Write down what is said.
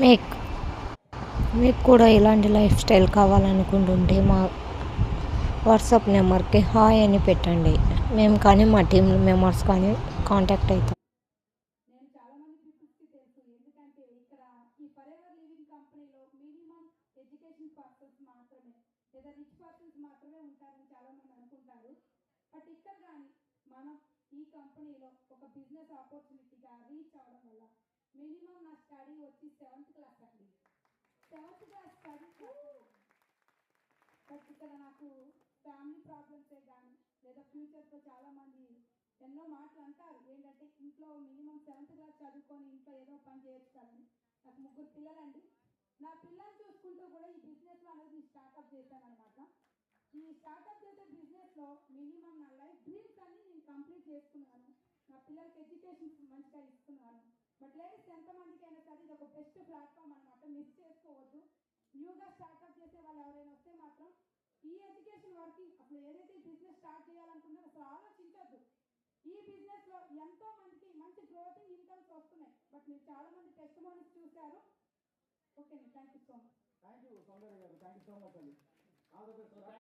మీకు మీకు కూడా ఇలాంటి లైఫ్ స్టైల్ కావాలనుకుంటుంటే మా వాట్సాప్ నెంబర్కి హాయ్ అని పెట్టండి. మేము కానీ మా టీం మెంబర్స్ కానీ కాంటాక్ట్ అవుతాం. నేను చాలా మంది పీపుల్స్కి తెలుసు. ఎందుకంటే ఇక్కడ ఈ ఫరెవర్ లివింగ్ కంపెనీలో మినిమం ఎడ్యుకేషన్ పర్సన్స్ మాత్రమే లేదా రిచ్ పర్సన్స్ మాత్రమే ఉంటారని చాలా మంది అనుకుంటారు. బట్ ఇక్కడ కానీ మనం ఈ కంపెనీలో ఒక బిజినెస్ ఆపర్చునిటీగా రీచ్ అవ్వడం వల్ల మినిమం నా స్టడీ వచ్చి 7th క్లాస్ అండి. 7th క్లాస్ స్టడీ బట్ ఇక్కడ నాకు ఫ్యామిలీ ప్రాబ్లమ్సే కానీ లేదా ఫ్యూచర్తో చాలామంది ఎన్నో మాటలు అంటారు. ఏంటంటే ఇంట్లో మినిమం 7th క్లాస్ చదువుకొని ఇంట్లో ఏదో పని చేయొచ్చు కదండి. నాకు 3 పిల్లలండి. నా పిల్లల్ని చూసుకుంటూ కూడా ఈ బిజినెస్లో అనేది స్టార్ట్అప్ చేశాను అనమాట. ఈ స్టార్ట్అప్ చేసే బిజినెస్లో మినిమం నా లైఫ్ డ్రీమ్స్ అన్ని నేను కంప్లీట్ చేసుకున్నాను. నా పిల్లలకి ఎడ్యుకేషన్ మంచిగా ఇస్తున్నాను. బట్ లేడీస్ ఎంతమందికి అయినా సరే ఇది ఒక బెస్ట్ ప్లాట్ఫామ్ అనమాట. మిస్ చేసుకోవద్దు. న్యూగా స్టార్ట్అప్ చేసే వాళ్ళు ఎవరైనా వస్తే మాత్రం ఈ ఎడ్యుకేషన్ వర్కింగ్ అసలు ఏదైతే బిజినెస్ స్టార్ట్ చేయాలనుకున్నారో అసలు ఆలోచించొద్దు. ఈ బిజినెస్లో ఎంతో మందికి మంచి గ్రోతింగ్ ఇన్కమ్స్ వస్తున్నాయి. బట్ మీరు చాలా మంది టెస్టిమోనీస్ చూశారు. ఓకే అండి, thank you so much. Thank you Soundarya గారు, థ్యాంక్ యూ సో మచ్ అండి. All the best.